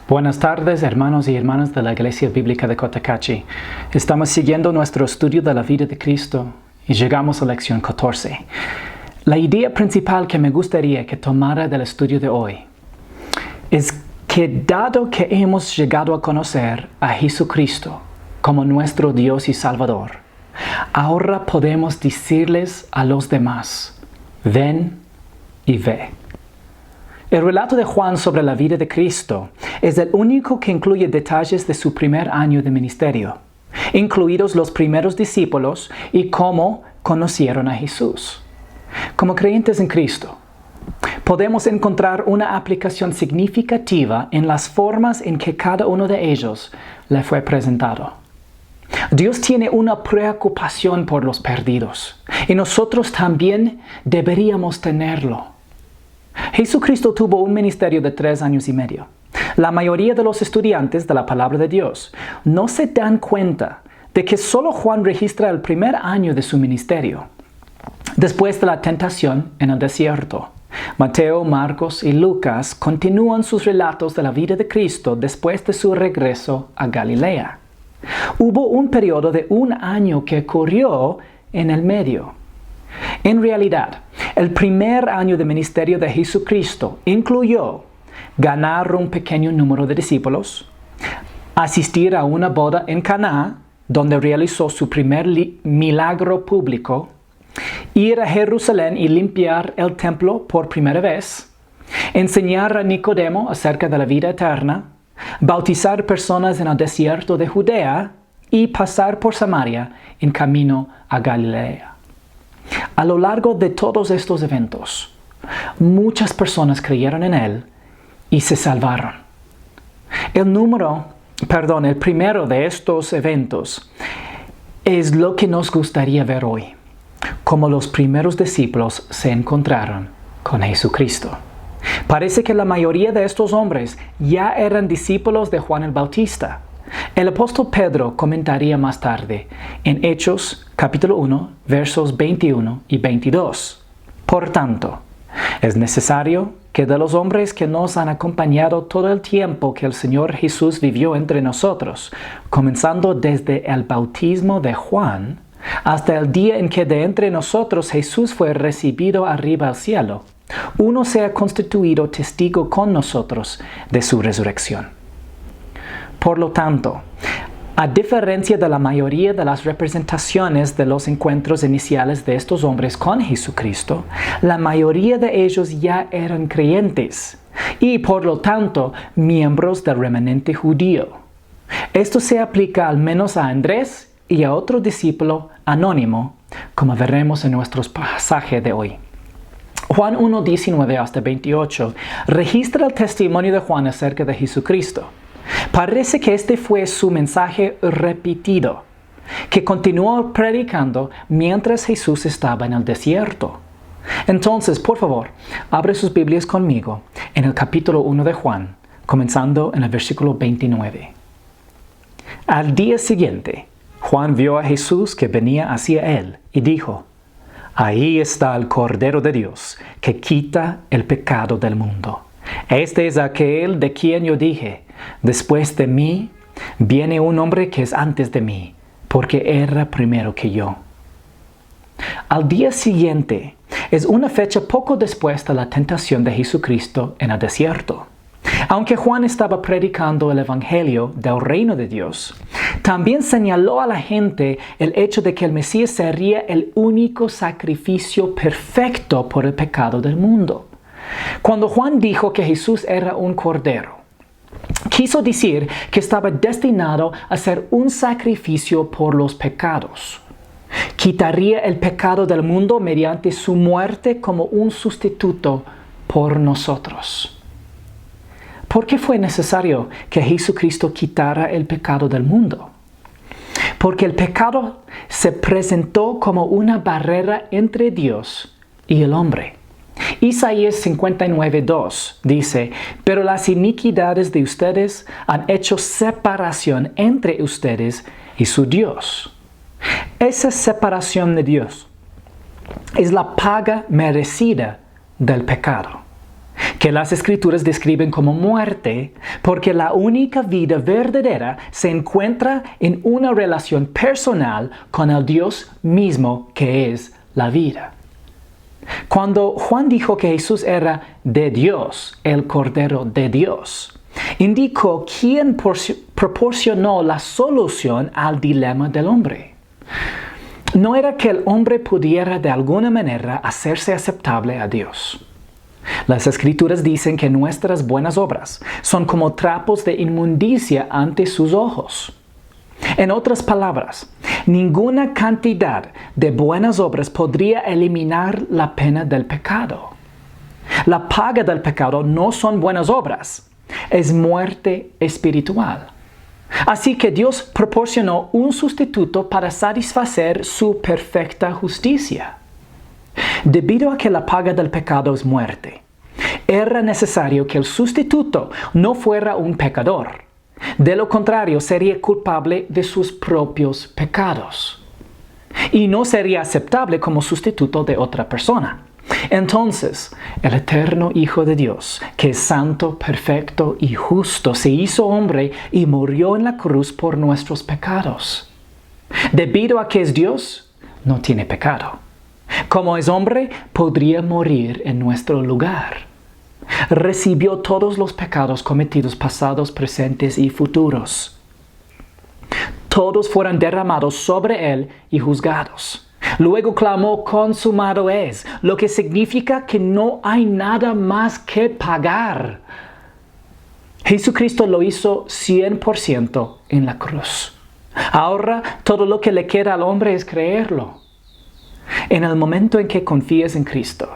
Buenas tardes, hermanos y hermanas de la Iglesia Bíblica de Cotacachi. Estamos siguiendo nuestro estudio de la vida de Cristo y llegamos a lección 14. La idea principal que me gustaría que tomara del estudio de hoy es que dado que hemos llegado a conocer a Jesucristo como nuestro Dios y Salvador, ahora podemos decirles a los demás, ven y ve. El relato de Juan sobre la vida de Cristo es el único que incluye detalles de su primer año de ministerio, incluidos los primeros discípulos y cómo conocieron a Jesús. Como creyentes en Cristo, podemos encontrar una aplicación significativa en las formas en que cada uno de ellos le fue presentado. Dios tiene una preocupación por los perdidos, y nosotros también deberíamos tenerlo. Jesucristo tuvo un ministerio de 3 años y medio. La mayoría de los estudiantes de la palabra de Dios no se dan cuenta de que solo Juan registra el primer año de su ministerio, después de la tentación en el desierto. Mateo, Marcos y Lucas continúan sus relatos de la vida de Cristo después de su regreso a Galilea. Hubo un periodo de 1 año que ocurrió en el medio. En realidad, el primer año de ministerio de Jesucristo incluyó ganar un pequeño número de discípulos, asistir a una boda en Caná, donde realizó su primer milagro público, ir a Jerusalén y limpiar el templo por primera vez, enseñar a Nicodemo acerca de la vida eterna, bautizar personas en el desierto de Judea y pasar por Samaria en camino a Galilea. A lo largo de todos estos eventos, muchas personas creyeron en Él y se salvaron. El primero de estos eventos es lo que nos gustaría ver hoy, como los primeros discípulos se encontraron con Jesucristo. Parece que la mayoría de estos hombres ya eran discípulos de Juan el Bautista. El apóstol Pedro comentaría más tarde en Hechos capítulo 1, versos 21 y 22. Por tanto, es necesario que de los hombres que nos han acompañado todo el tiempo que el Señor Jesús vivió entre nosotros, comenzando desde el bautismo de Juan, hasta el día en que de entre nosotros Jesús fue recibido arriba al cielo, uno sea constituido testigo con nosotros de su resurrección. Por lo tanto, a diferencia de la mayoría de las representaciones de los encuentros iniciales de estos hombres con Jesucristo, la mayoría de ellos ya eran creyentes y, por lo tanto, miembros del remanente judío. Esto se aplica al menos a Andrés y a otro discípulo anónimo, como veremos en nuestro pasaje de hoy. Juan 1, 19 hasta 28 registra el testimonio de Juan acerca de Jesucristo. Parece que este fue su mensaje repetido, que continuó predicando mientras Jesús estaba en el desierto. Entonces, por favor, abre sus Biblias conmigo en el capítulo 1 de Juan, comenzando en el versículo 29. Al día siguiente, Juan vio a Jesús que venía hacia él y dijo: Ahí está el Cordero de Dios, que quita el pecado del mundo. Este es aquel de quien yo dije: después de mí viene un hombre que es antes de mí, porque era primero que yo. Al día siguiente es una fecha poco después de la tentación de Jesucristo en el desierto. Aunque Juan estaba predicando el evangelio del reino de Dios, también señaló a la gente el hecho de que el Mesías sería el único sacrificio perfecto por el pecado del mundo. Cuando Juan dijo que Jesús era un cordero, quiso decir que estaba destinado a ser un sacrificio por los pecados. Quitaría el pecado del mundo mediante su muerte como un sustituto por nosotros. ¿Por qué fue necesario que Jesucristo quitara el pecado del mundo? Porque el pecado se presentó como una barrera entre Dios y el hombre. Isaías 59:2 dice: pero las iniquidades de ustedes han hecho separación entre ustedes y su Dios. Esa separación de Dios es la paga merecida del pecado. que las Escrituras describen como muerte, porque la única vida verdadera se encuentra en una relación personal con el Dios mismo que es la vida. Cuando Juan dijo que Jesús era de Dios, el Cordero de Dios, indicó quién proporcionó la solución al dilema del hombre. No era que el hombre pudiera de alguna manera hacerse aceptable a Dios. Las Escrituras dicen que nuestras buenas obras son como trapos de inmundicia ante sus ojos. En otras palabras, ninguna cantidad de buenas obras podría eliminar la pena del pecado. La paga del pecado no son buenas obras, es muerte espiritual. Así que Dios proporcionó un sustituto para satisfacer su perfecta justicia. Debido a que la paga del pecado es muerte, era necesario que el sustituto no fuera un pecador. De lo contrario, sería culpable de sus propios pecados y no sería aceptable como sustituto de otra persona. Entonces, el eterno Hijo de Dios, que es santo, perfecto y justo, se hizo hombre y murió en la cruz por nuestros pecados. Debido a que es Dios, no tiene pecado. Como es hombre, podría morir en nuestro lugar. Recibió todos los pecados cometidos pasados, presentes y futuros. Todos fueron derramados sobre él y juzgados. Luego clamó: consumado es, lo que significa que no hay nada más que pagar. Jesucristo lo hizo 100% en la cruz. Ahora todo lo que le queda al hombre es creerlo. En el momento en que confías en Cristo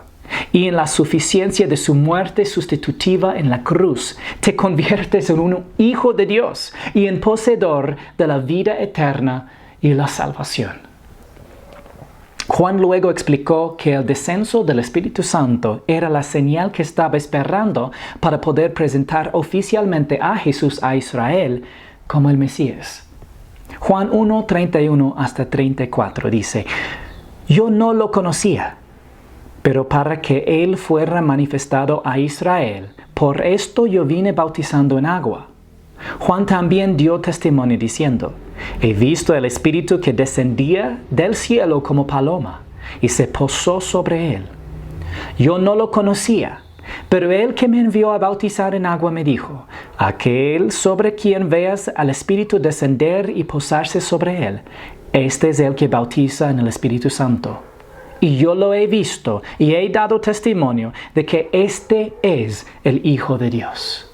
y en la suficiencia de su muerte sustitutiva en la cruz, te conviertes en un hijo de Dios y en poseedor de la vida eterna y la salvación. Juan luego explicó que el descenso del Espíritu Santo era la señal que estaba esperando para poder presentar oficialmente a Jesús a Israel como el Mesías. Juan 1, 31 hasta 34 dice: yo no lo conocía, pero para que Él fuera manifestado a Israel, por esto yo vine bautizando en agua. Juan también dio testimonio diciendo: he visto el Espíritu que descendía del cielo como paloma y se posó sobre Él. Yo no lo conocía, pero Él que me envió a bautizar en agua me dijo: aquel sobre quien veas al Espíritu descender y posarse sobre Él, este es el que bautiza en el Espíritu Santo. Y yo lo he visto y he dado testimonio de que este es el Hijo de Dios.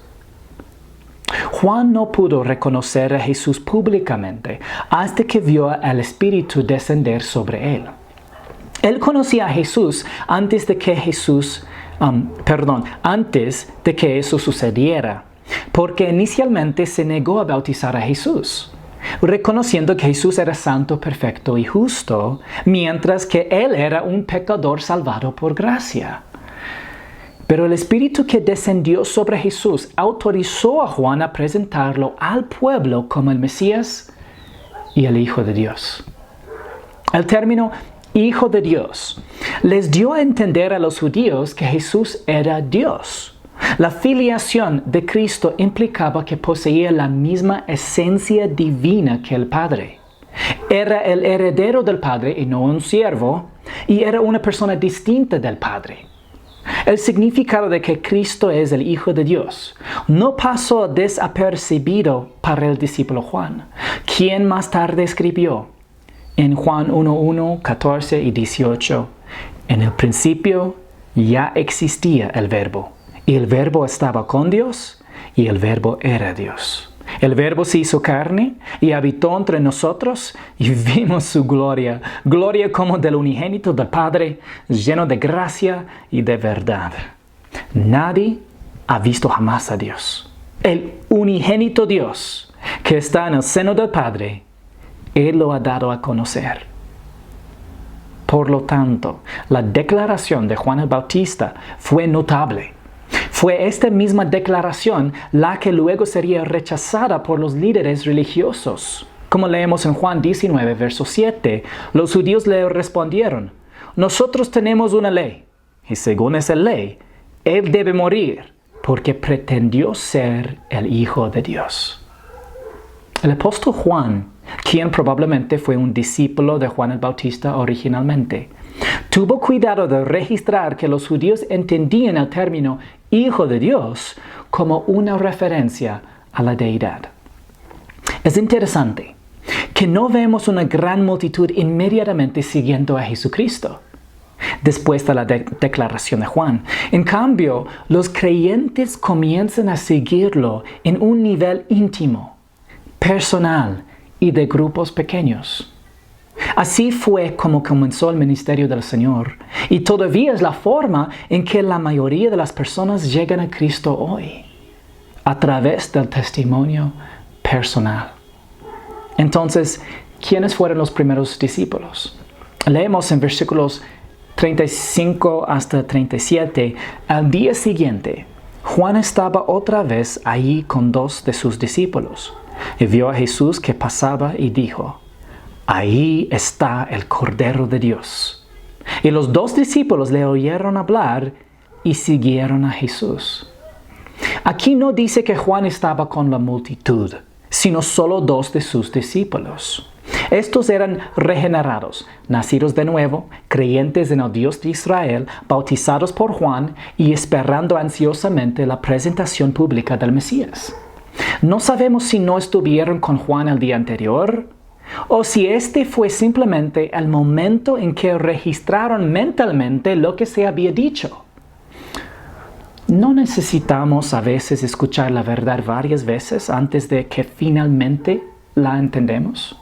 Juan no pudo reconocer a Jesús públicamente hasta que vio al Espíritu descender sobre él. Él conocía a Jesús antes de que eso sucediera, porque inicialmente se negó a bautizar a Jesús, reconociendo que Jesús era santo, perfecto y justo, mientras que Él era un pecador salvado por gracia. Pero el Espíritu que descendió sobre Jesús autorizó a Juan a presentarlo al pueblo como el Mesías y el Hijo de Dios. El término Hijo de Dios les dio a entender a los judíos que Jesús era Dios. La filiación de Cristo implicaba que poseía la misma esencia divina que el Padre. Era el heredero del Padre y no un siervo, y era una persona distinta del Padre. El significado de que Cristo es el Hijo de Dios no pasó desapercibido para el discípulo Juan, quien más tarde escribió en Juan 1:1, 14 y 18: en el principio ya existía el Verbo, y el Verbo estaba con Dios, y el Verbo era Dios. El Verbo se hizo carne y habitó entre nosotros, y vimos su gloria, gloria como del unigénito del Padre, lleno de gracia y de verdad. Nadie ha visto jamás a Dios. El unigénito Dios, que está en el seno del Padre, Él lo ha dado a conocer. Por lo tanto, la declaración de Juan el Bautista fue notable. Fue esta misma declaración la que luego sería rechazada por los líderes religiosos. Como leemos en Juan 19, verso 7, los judíos le respondieron: nosotros tenemos una ley, y según esa ley, Él debe morir porque pretendió ser el Hijo de Dios. El apóstol Juan, quien probablemente fue un discípulo de Juan el Bautista originalmente, tuvo cuidado de registrar que los judíos entendían el término Hijo de Dios como una referencia a la deidad. Es interesante que no vemos una gran multitud inmediatamente siguiendo a Jesucristo después de la declaración de Juan. En cambio, los creyentes comienzan a seguirlo en un nivel íntimo, personal y de grupos pequeños. Así fue como comenzó el ministerio del Señor, y todavía es la forma en que la mayoría de las personas llegan a Cristo hoy, a través del testimonio personal. Entonces, ¿quiénes fueron los primeros discípulos? Leemos en versículos 35 hasta 37, al día siguiente, Juan estaba otra vez allí con 2 de sus discípulos, y vio a Jesús que pasaba y dijo: «Ahí está el Cordero de Dios». Y los 2 discípulos le oyeron hablar y siguieron a Jesús. Aquí no dice que Juan estaba con la multitud, sino solo 2 de sus discípulos. Estos eran regenerados, nacidos de nuevo, creyentes en el Dios de Israel, bautizados por Juan y esperando ansiosamente la presentación pública del Mesías. No sabemos si no estuvieron con Juan el día anterior, o si este fue simplemente el momento en que registraron mentalmente lo que se había dicho. ¿No necesitamos a veces escuchar la verdad varias veces antes de que finalmente la entendemos?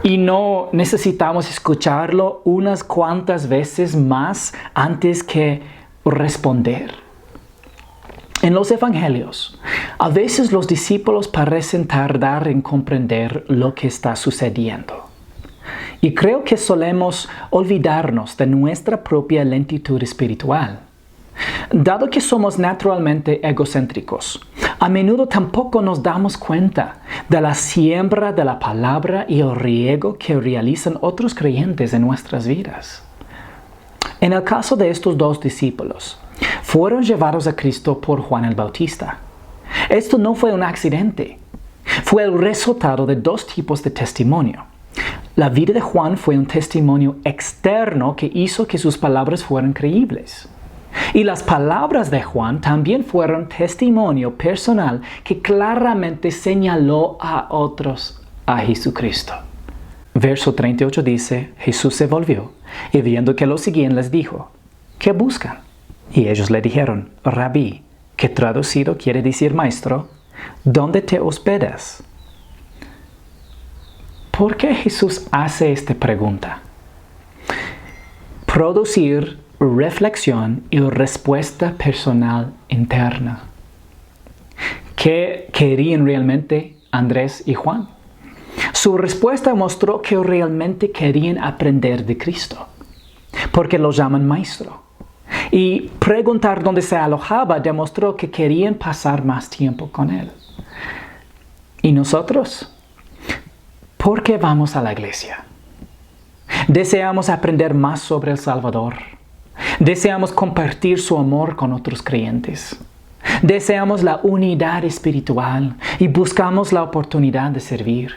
¿Y no necesitamos escucharlo unas cuantas veces más antes que responder? En los evangelios, a veces los discípulos parecen tardar en comprender lo que está sucediendo. Y creo que solemos olvidarnos de nuestra propia lentitud espiritual. Dado que somos naturalmente egocéntricos, a menudo tampoco nos damos cuenta de la siembra de la palabra y el riego que realizan otros creyentes en nuestras vidas. En el caso de estos 2 discípulos, fueron llevados a Cristo por Juan el Bautista. Esto no fue un accidente. Fue el resultado de 2 tipos de testimonio. La vida de Juan fue un testimonio externo que hizo que sus palabras fueran creíbles. Y las palabras de Juan también fueron testimonio personal que claramente señaló a otros a Jesucristo. Verso 38 dice: Jesús se volvió y viendo que lo seguían les dijo: ¿qué buscan? Y ellos le dijeron: Rabí, que traducido quiere decir maestro, ¿dónde te hospedas? ¿Por qué Jesús hace esta pregunta? Producir reflexión y respuesta personal interna. ¿Qué querían realmente Andrés y Juan? Su respuesta mostró que realmente querían aprender de Cristo, porque lo llaman maestro. Y preguntar dónde se alojaba demostró que querían pasar más tiempo con él. ¿Y nosotros? ¿Por qué vamos a la iglesia? Deseamos aprender más sobre el Salvador. Deseamos compartir su amor con otros creyentes. Deseamos la unidad espiritual y buscamos la oportunidad de servir.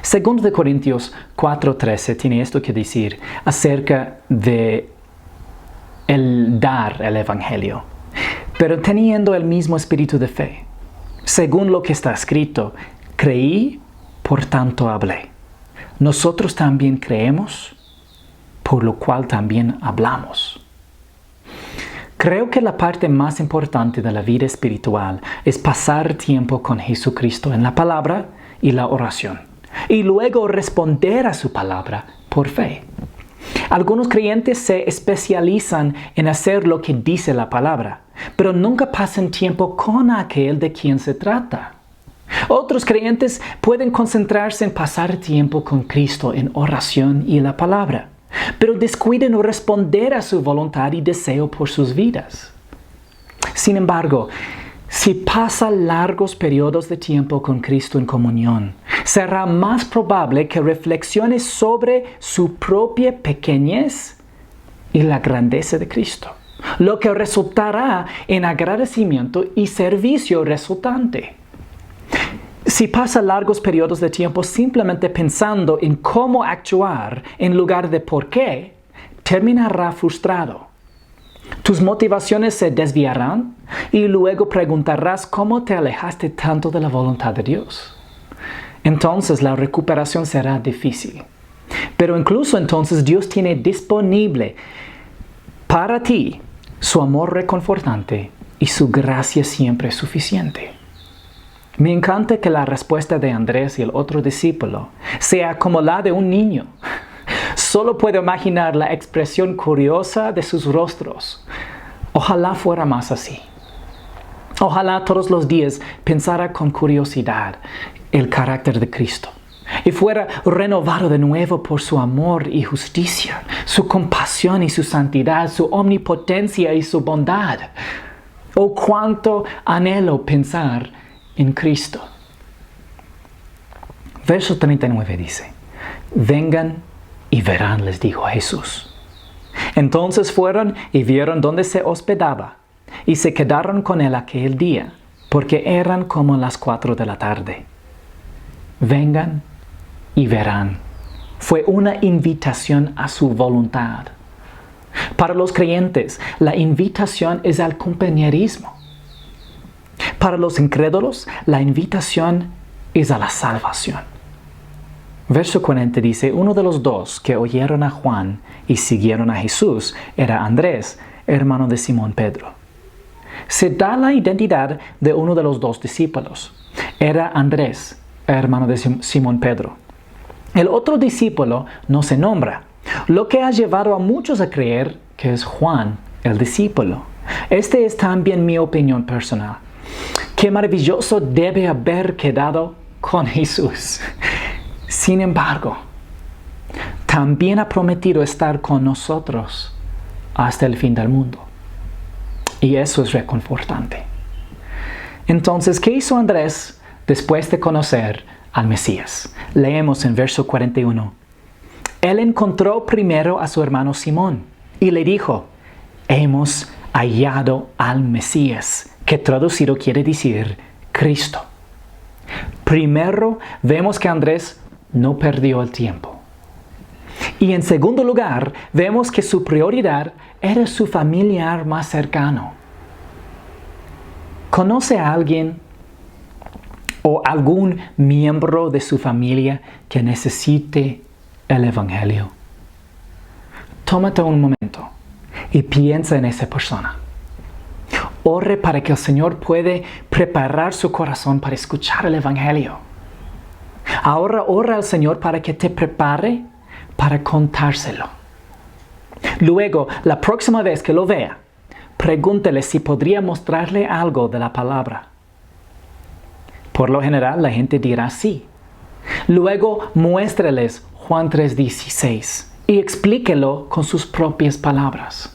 2 Corintios 4:13 tiene esto que decir acerca de el dar el evangelio, pero teniendo el mismo espíritu de fe. Según lo que está escrito, creí, por tanto hablé. Nosotros también creemos, por lo cual también hablamos. Creo que la parte más importante de la vida espiritual es pasar tiempo con Jesucristo en la palabra y la oración, y luego responder a su palabra por fe. Algunos creyentes se especializan en hacer lo que dice la palabra, pero nunca pasan tiempo con aquel de quien se trata. Otros creyentes pueden concentrarse en pasar tiempo con Cristo en oración y la palabra, pero descuiden responder a su voluntad y deseo por sus vidas. Sin embargo, si pasa largos periodos de tiempo con Cristo en comunión, será más probable que reflexione sobre su propia pequeñez y la grandeza de Cristo, lo que resultará en agradecimiento y servicio resultante. Si pasa largos periodos de tiempo simplemente pensando en cómo actuar en lugar de por qué, terminará frustrado. Tus motivaciones se desviarán y luego preguntarás cómo te alejaste tanto de la voluntad de Dios. Entonces la recuperación será difícil. Pero incluso entonces Dios tiene disponible para ti su amor reconfortante y su gracia siempre suficiente. Me encanta que la respuesta de Andrés y el otro discípulo sea como la de un niño. Solo puedo imaginar la expresión curiosa de sus rostros. Ojalá fuera más así. Ojalá todos los días pensara con curiosidad el carácter de Cristo y fuera renovado de nuevo por su amor y justicia, su compasión y su santidad, su omnipotencia y su bondad. Oh, cuánto anhelo pensar en Cristo. Verso 39 dice: vengan y verán, les dijo Jesús. Entonces fueron y vieron dónde se hospedaba, y se quedaron con él aquel día, porque eran como las 4 de la tarde. Vengan y verán. Fue una invitación a su voluntad. Para los creyentes, la invitación es al compañerismo. Para los incrédulos, la invitación es a la salvación. Verso 40 dice: uno de los dos que oyeron a Juan y siguieron a Jesús era Andrés, hermano de Simón Pedro. Se da la identidad de uno de los dos discípulos. Era Andrés, hermano de Simón Pedro. El otro discípulo no se nombra, lo que ha llevado a muchos a creer que es Juan, el discípulo. Este es también mi opinión personal. Qué maravilloso debe haber quedado con Jesús. Sin embargo, también ha prometido estar con nosotros hasta el fin del mundo. Y eso es reconfortante. Entonces, ¿qué hizo Andrés después de conocer al Mesías? Leemos en verso 41. Él encontró primero a su hermano Simón y le dijo: hemos hallado al Mesías, que traducido quiere decir Cristo. Primero, vemos que Andrés no perdió el tiempo. Y en segundo lugar, vemos que su prioridad era su familiar más cercano. ¿Conoce a alguien o algún miembro de su familia que necesite el Evangelio? Tómate un momento y piensa en esa persona. Ore para que el Señor pueda preparar su corazón para escuchar el Evangelio. Ahora ora al Señor para que te prepare para contárselo. Luego, la próxima vez que lo vea, pregúntele si podría mostrarle algo de la palabra. Por lo general, la gente dirá sí. Luego, muéstreles Juan 3:16 y explíquelo con sus propias palabras.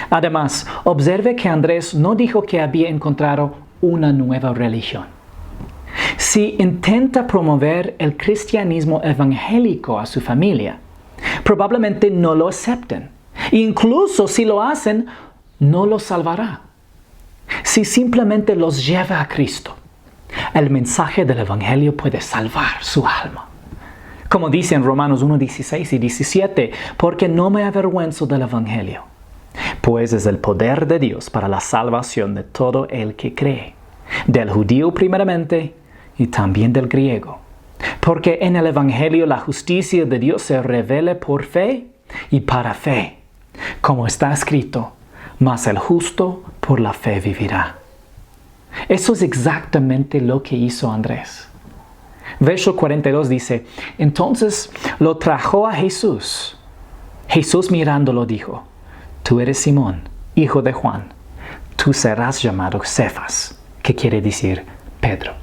Además, observe que Andrés no dijo que había encontrado una nueva religión. Si intenta promover el cristianismo evangélico a su familia, probablemente no lo acepten. Incluso si lo hacen, no los salvará. Si simplemente los lleva a Cristo, el mensaje del Evangelio puede salvar su alma. Como dice en Romanos 1:16 y 17, porque no me avergüenzo del Evangelio, pues es el poder de Dios para la salvación de todo el que cree, del judío primeramente y también del griego. Porque en el Evangelio la justicia de Dios se revela por fe y para fe, como está escrito: mas el justo por la fe vivirá. Eso es exactamente lo que hizo Andrés. Verso 42 dice: entonces lo trajo a Jesús. Jesús mirándolo dijo: tú eres Simón, hijo de Juan. Tú serás llamado Cefas, que quiere decir Pedro.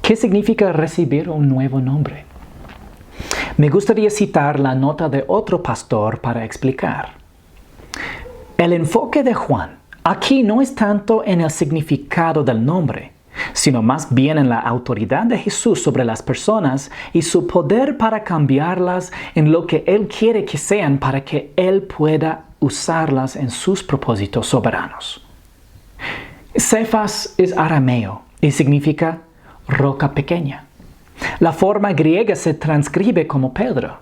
¿Qué significa recibir un nuevo nombre? Me gustaría citar la nota de otro pastor para explicar. El enfoque de Juan aquí no es tanto en el significado del nombre, sino más bien en la autoridad de Jesús sobre las personas y su poder para cambiarlas en lo que Él quiere que sean para que Él pueda usarlas en sus propósitos soberanos. Cefas es arameo y significa roca pequeña. La forma griega se transcribe como Pedro.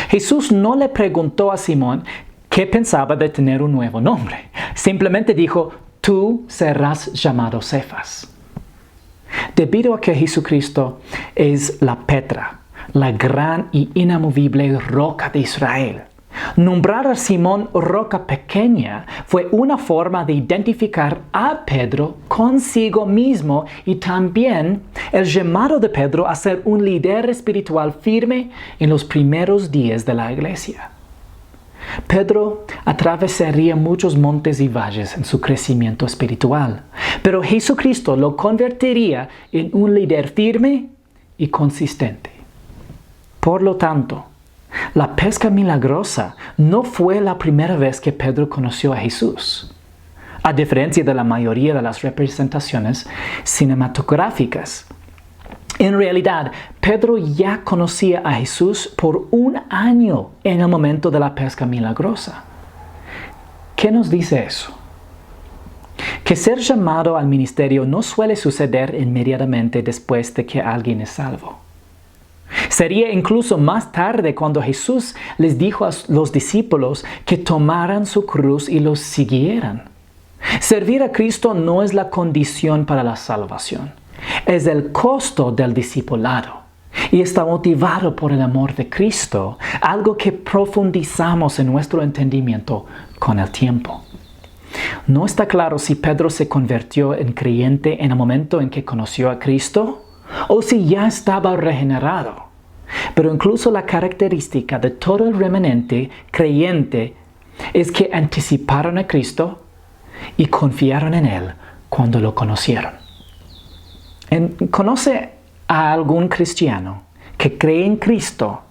Jesús no le preguntó a Simón qué pensaba de tener un nuevo nombre. Simplemente dijo, tú serás llamado Cefas. Debido a que Jesucristo es la Petra, la gran y inamovible roca de Israel, nombrar a Simón roca pequeña fue una forma de identificar a Pedro consigo mismo y también el llamado de Pedro a ser un líder espiritual firme en los primeros días de la iglesia. Pedro atravesaría muchos montes y valles en su crecimiento espiritual, pero Jesucristo lo convertiría en un líder firme y consistente. Por lo tanto, la pesca milagrosa no fue la primera vez que Pedro conoció a Jesús. A diferencia de la mayoría de las representaciones cinematográficas, en realidad, Pedro ya conocía a Jesús por un año en el momento de la pesca milagrosa. ¿Qué nos dice eso? Que ser llamado al ministerio no suele suceder inmediatamente después de que alguien es salvo. Sería incluso más tarde cuando Jesús les dijo a los discípulos que tomaran su cruz y los siguieran. Servir a Cristo no es la condición para la salvación. Es el costo del discipulado y está motivado por el amor de Cristo, algo que profundizamos en nuestro entendimiento con el tiempo. No está claro si Pedro se convirtió en creyente en el momento en que conoció a Cristo o si ya estaba regenerado. Pero incluso la característica de todo el remanente creyente es que anticiparon a Cristo y confiaron en Él cuando lo conocieron. ¿Conoce a algún cristiano que cree en Cristo,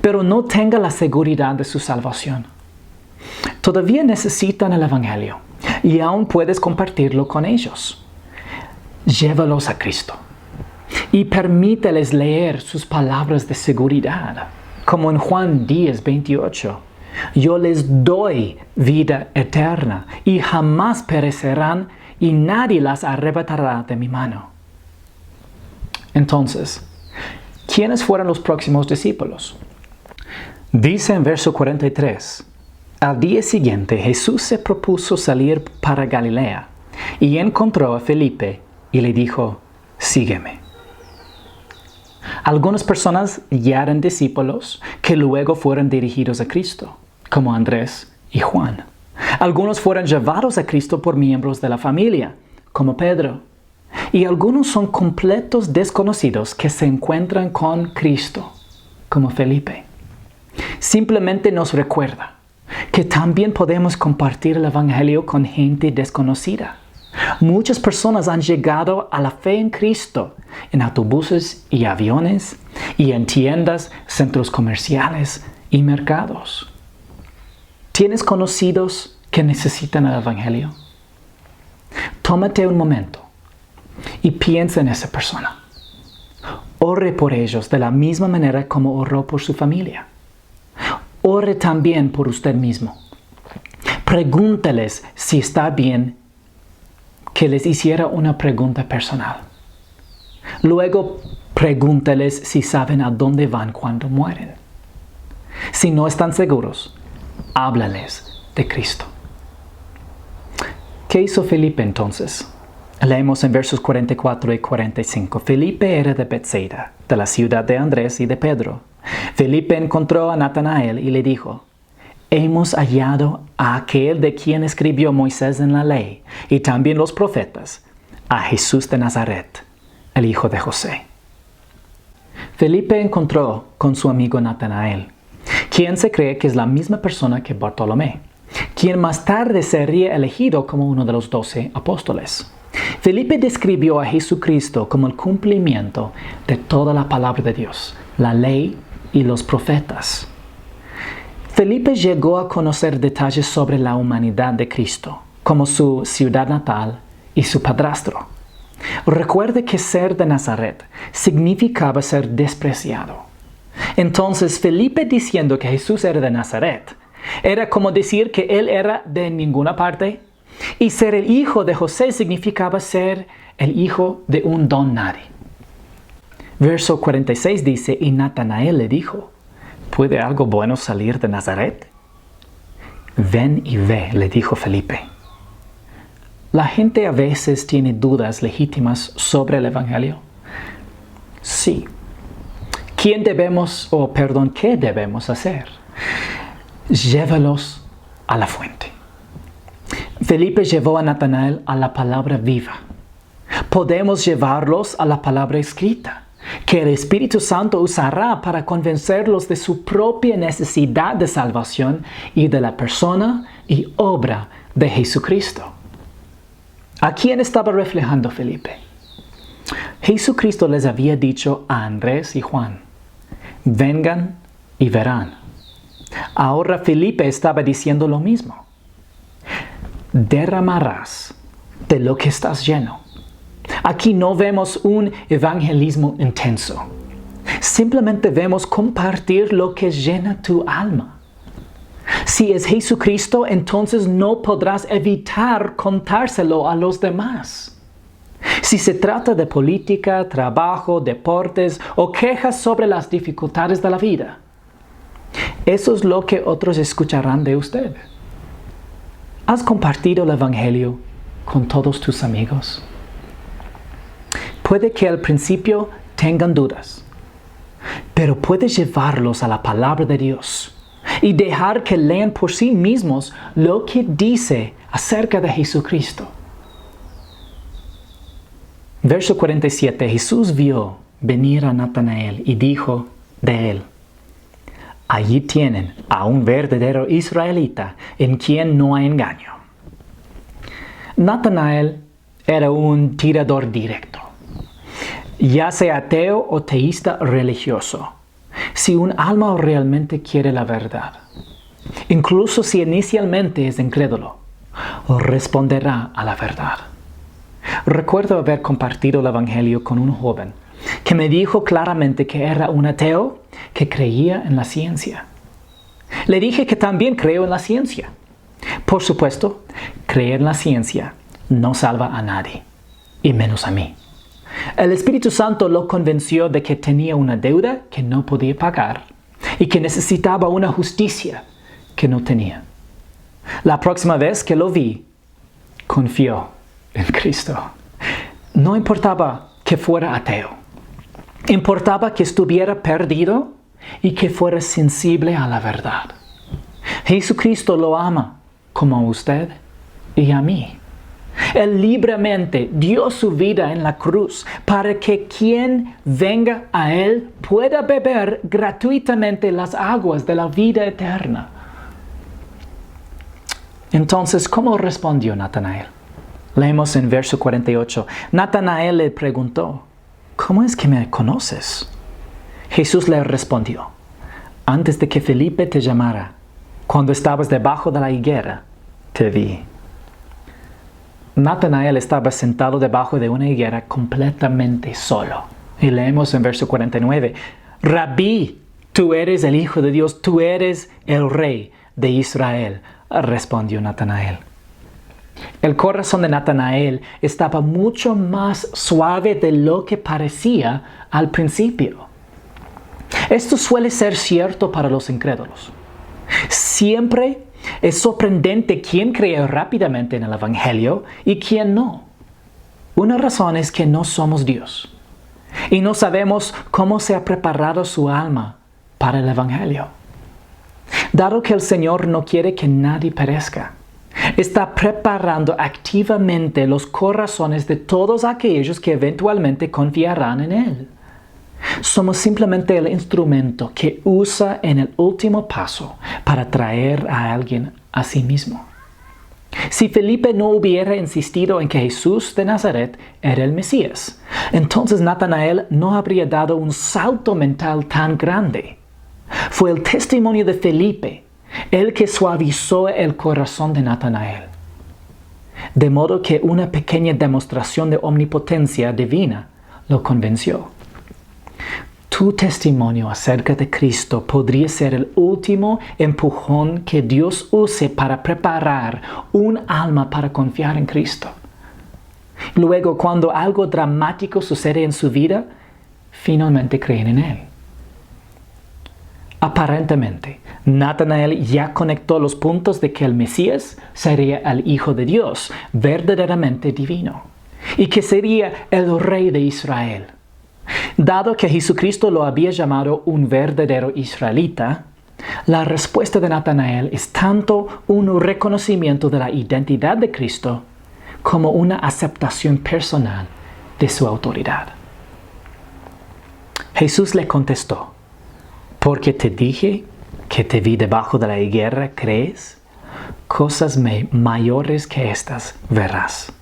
pero no tenga la seguridad de su salvación? Todavía necesitan el Evangelio y aún puedes compartirlo con ellos. Llévalos a Cristo y permíteles leer sus palabras de seguridad, como en Juan 10:28. Yo les doy vida eterna y jamás perecerán y nadie las arrebatará de mi mano. Entonces, ¿quiénes fueron los próximos discípulos? Dice en verso 43, al día siguiente Jesús se propuso salir para Galilea y encontró a Felipe y le dijo, sígueme. Algunas personas ya eran discípulos que luego fueron dirigidos a Cristo, como Andrés y Juan. Algunos fueron llevados a Cristo por miembros de la familia, como Pedro. Y algunos son completos desconocidos que se encuentran con Cristo, como Felipe. Simplemente nos recuerda que también podemos compartir el Evangelio con gente desconocida. Muchas personas han llegado a la fe en Cristo en autobuses y aviones, y en tiendas, centros comerciales y mercados. ¿Tienes conocidos que necesitan el Evangelio? Tómate un momento y piensa en esa persona. Ore por ellos de la misma manera como oró por su familia. Ore también por usted mismo. Pregúntales si está bien que les hiciera una pregunta personal. Luego, pregúntales si saben a dónde van cuando mueren. Si no están seguros, háblales de Cristo. ¿Qué hizo Felipe entonces? Leemos en versos 44 y 45. Felipe era de Betsaida, de la ciudad de Andrés y de Pedro. Felipe encontró a Natanael y le dijo, hemos hallado a aquel de quien escribió Moisés en la ley y también los profetas, a Jesús de Nazaret, el hijo de José. Felipe encontró con su amigo Natanael, quien se cree que es la misma persona que Bartolomé, quien más tarde sería elegido como uno de los 12 apóstoles. Felipe describió a Jesucristo como el cumplimiento de toda la palabra de Dios, la ley y los profetas. Felipe llegó a conocer detalles sobre la humanidad de Cristo, como su ciudad natal y su padrastro. Recuerde que ser de Nazaret significaba ser despreciado. Entonces, Felipe diciendo que Jesús era de Nazaret, era como decir que él era de ninguna parte, y ser el hijo de José significaba ser el hijo de un don nadie. Verso 46 dice, y Natanael le dijo, ¿puede algo bueno salir de Nazaret? Ven y ve, le dijo Felipe. ¿La gente a veces tiene dudas legítimas sobre el Evangelio? Sí. ¿Qué debemos hacer? Llévalos a la fuente. Felipe llevó a Natanael a la palabra viva. Podemos llevarlos a la palabra escrita, que el Espíritu Santo usará para convencerlos de su propia necesidad de salvación y de la persona y obra de Jesucristo. ¿A quién estaba reflejando Felipe? Jesucristo les había dicho a Andrés y Juan, vengan y verán. Ahora Felipe estaba diciendo lo mismo. Derramarás de lo que estás lleno. Aquí no vemos un evangelismo intenso. Simplemente vemos compartir lo que llena tu alma. Si es Jesucristo, entonces no podrás evitar contárselo a los demás. Si se trata de política, trabajo, deportes o quejas sobre las dificultades de la vida, eso es lo que otros escucharán de usted. ¿Has compartido el Evangelio con todos tus amigos? Puede que al principio tengan dudas, pero puedes llevarlos a la palabra de Dios y dejar que lean por sí mismos lo que dice acerca de Jesucristo. Verso 47, Jesús vio venir a Natanael y dijo de él, allí tienen a un verdadero israelita en quien no hay engaño. Natanael era un tirador directo. Ya sea ateo o teísta religioso, si un alma realmente quiere la verdad, incluso si inicialmente es incrédulo, responderá a la verdad. Recuerdo haber compartido el Evangelio con un joven que me dijo claramente que era un ateo que creía en la ciencia. Le dije que también creo en la ciencia. Por supuesto, creer en la ciencia no salva a nadie, y menos a mí. El Espíritu Santo lo convenció de que tenía una deuda que no podía pagar y que necesitaba una justicia que no tenía. La próxima vez que lo vi, confió en Cristo. No importaba que fuera ateo. Importaba que estuviera perdido y que fuera sensible a la verdad. Jesucristo lo ama como a usted y a mí. Él libremente dio su vida en la cruz para que quien venga a Él pueda beber gratuitamente las aguas de la vida eterna. Entonces, ¿cómo respondió Natanael? Leemos en verso 48. Natanael le preguntó, ¿cómo es que me conoces? Jesús le respondió, antes de que Felipe te llamara, cuando estabas debajo de la higuera, te vi. Natanael estaba sentado debajo de una higuera completamente solo. Y leemos en verso 49, Rabí, tú eres el Hijo de Dios, tú eres el Rey de Israel, respondió Natanael. El corazón de Natanael estaba mucho más suave de lo que parecía al principio. Esto suele ser cierto para los incrédulos. Siempre es sorprendente quién cree rápidamente en el Evangelio y quién no. Una razón es que no somos Dios y no sabemos cómo se ha preparado su alma para el Evangelio. Dado que el Señor no quiere que nadie perezca, está preparando activamente los corazones de todos aquellos que eventualmente confiarán en Él. Somos simplemente el instrumento que usa en el último paso para traer a alguien a sí mismo. Si Felipe no hubiera insistido en que Jesús de Nazaret era el Mesías, entonces Natanael no habría dado un salto mental tan grande. Fue el testimonio de Felipe el que suavizó el corazón de Natanael. de modo que una pequeña demostración de omnipotencia divina lo convenció. Tu testimonio acerca de Cristo podría ser el último empujón que Dios use para preparar un alma para confiar en Cristo. Luego, cuando algo dramático sucede en su vida, finalmente creen en Él. Aparentemente, Natanael ya conectó los puntos de que el Mesías sería el Hijo de Dios, verdaderamente divino, y que sería el Rey de Israel. Dado que Jesucristo lo había llamado un verdadero israelita, la respuesta de Natanael es tanto un reconocimiento de la identidad de Cristo como una aceptación personal de su autoridad. Jesús le contestó: «Porque te dije que te vi debajo de la higuera, ¿crees? Cosas mayores que estas verás».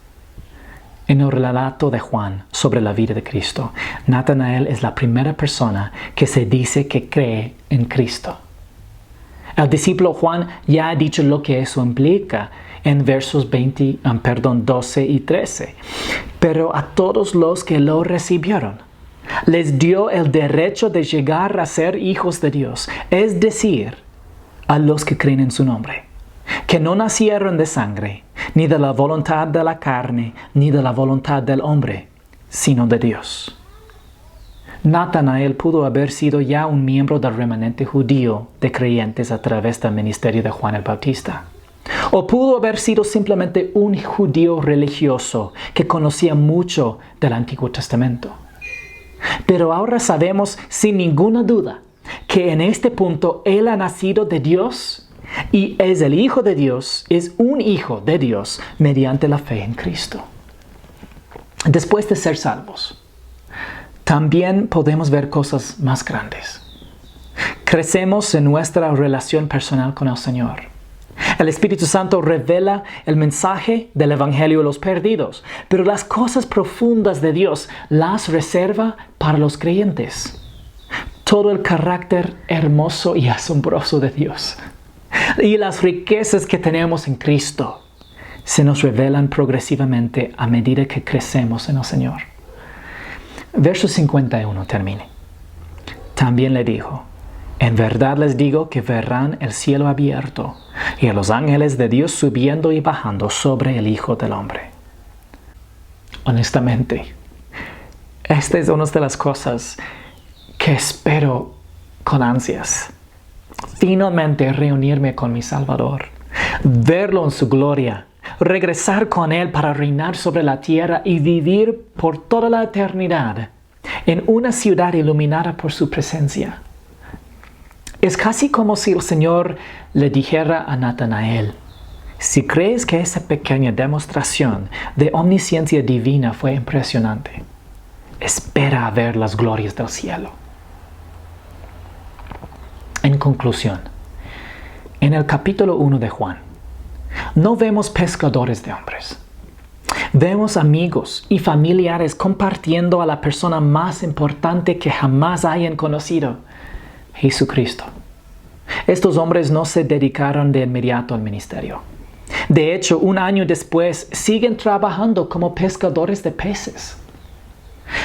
En el relato de Juan sobre la vida de Cristo, Natanael es la primera persona que se dice que cree en Cristo. El discípulo Juan ya ha dicho lo que eso implica en versos 12 y 13. Pero a todos los que lo recibieron, les dio el derecho de llegar a ser hijos de Dios, es decir, a los que creen en su nombre, que no nacieron de sangre, ni de la voluntad de la carne, ni de la voluntad del hombre, sino de Dios. Natanael pudo haber sido ya un miembro del remanente judío de creyentes a través del ministerio de Juan el Bautista. O pudo haber sido simplemente un judío religioso que conocía mucho del Antiguo Testamento. Pero ahora sabemos sin ninguna duda que en este punto él ha nacido de Dios y es el Hijo de Dios, es un Hijo de Dios mediante la fe en Cristo. Después de ser salvos, también podemos ver cosas más grandes. Crecemos en nuestra relación personal con el Señor. El Espíritu Santo revela el mensaje del Evangelio a los perdidos, pero las cosas profundas de Dios las reserva para los creyentes. Todo el carácter hermoso y asombroso de Dios y las riquezas que tenemos en Cristo se nos revelan progresivamente a medida que crecemos en el Señor. Verso 51 termina. También le dijo: «En verdad les digo que verán el cielo abierto y a los ángeles de Dios subiendo y bajando sobre el Hijo del Hombre». Honestamente, esta es una de las cosas que espero con ansias. Finalmente reunirme con mi Salvador, verlo en su gloria, regresar con Él para reinar sobre la tierra y vivir por toda la eternidad en una ciudad iluminada por su presencia. Es casi como si el Señor le dijera a Natanael: si crees que esa pequeña demostración de omnisciencia divina fue impresionante, espera a ver las glorias del cielo. En conclusión, en el capítulo 1 de Juan, no vemos pescadores de hombres. Vemos amigos y familiares compartiendo a la persona más importante que jamás hayan conocido, Jesucristo. Estos hombres no se dedicaron de inmediato al ministerio. De hecho, un año después, siguen trabajando como pescadores de peces.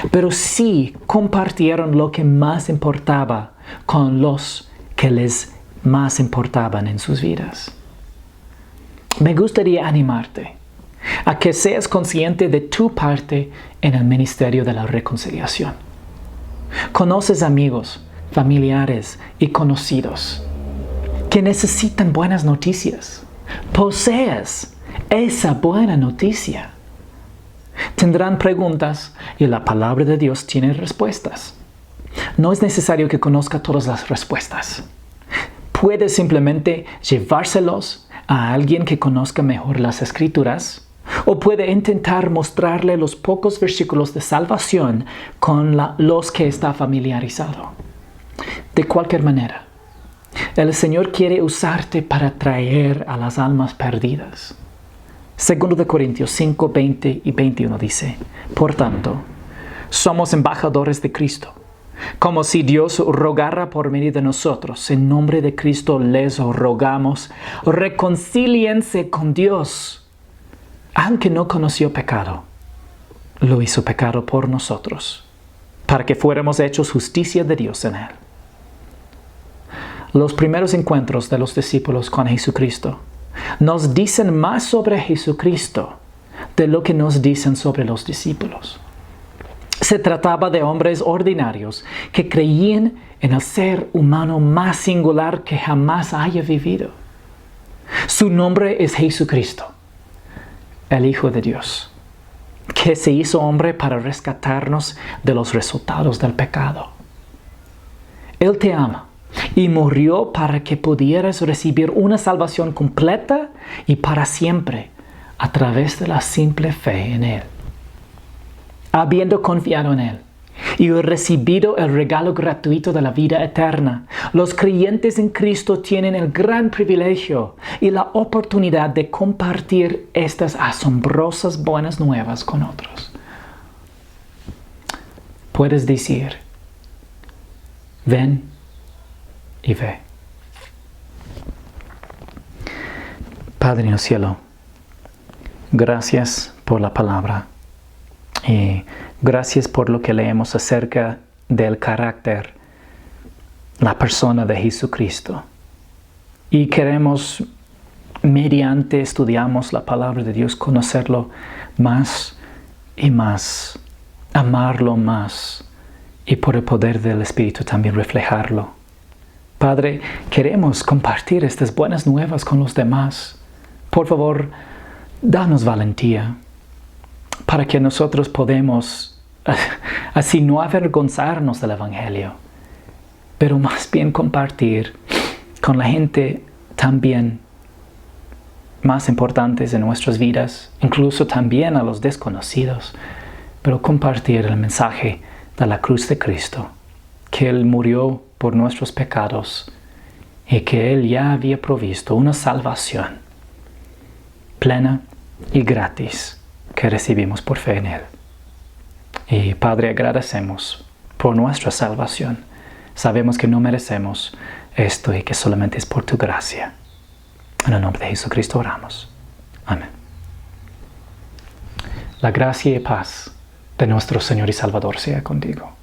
Pero sí compartieron lo que más importaba con los que les más importaban en sus vidas. Me gustaría animarte a que seas consciente de tu parte en el ministerio de la reconciliación. Conoces amigos, familiares y conocidos que necesitan buenas noticias. Posees esa buena noticia. Tendrán preguntas y la palabra de Dios tiene respuestas. No es necesario que conozca todas las respuestas. Puedes simplemente llevárselos a alguien que conozca mejor las Escrituras, o puede intentar mostrarle los pocos versículos de salvación con los que está familiarizado. De cualquier manera, el Señor quiere usarte para traer a las almas perdidas. 2 Corintios 5, 20 y 21 dice: «Por tanto, somos embajadores de Cristo, como si Dios rogara por medio de nosotros. En nombre de Cristo les rogamos, reconcíliense con Dios. aunque no conoció pecado, lo hizo pecado por nosotros, para que fuéramos hechos justicia de Dios en Él. Los primeros encuentros de los discípulos con Jesucristo nos dicen más sobre Jesucristo de lo que nos dicen sobre los discípulos. Se trataba de hombres ordinarios que creían en el ser humano más singular que jamás haya vivido. Su nombre es Jesucristo, el Hijo de Dios, que se hizo hombre para rescatarnos de los resultados del pecado. Él te ama y murió para que pudieras recibir una salvación completa y para siempre a través de la simple fe en Él. Habiendo confiado en Él y recibido el regalo gratuito de la vida eterna, los creyentes en Cristo tienen el gran privilegio y la oportunidad de compartir estas asombrosas buenas nuevas con otros. Puedes decir, ven y ve. Padre en el cielo, gracias por la palabra y gracias por lo que leemos acerca del carácter, la persona de Jesucristo. Y queremos, mediante estudiamos la palabra de Dios, conocerlo más y más, amarlo más y por el poder del Espíritu también reflejarlo. Padre, queremos compartir estas buenas nuevas con los demás. Por favor, danos valentía para que nosotros podamos así no avergonzarnos del Evangelio, pero más bien compartir con la gente también más importantes en nuestras vidas, incluso también a los desconocidos, pero compartir el mensaje de la cruz de Cristo, que Él murió por nuestros pecados y que Él ya había provisto una salvación plena y gratis que recibimos por fe en Él. Y Padre, agradecemos por nuestra salvación. Sabemos que no merecemos esto y que solamente es por tu gracia. En el nombre de Jesucristo oramos. Amén. La gracia y paz de nuestro Señor y Salvador sea contigo.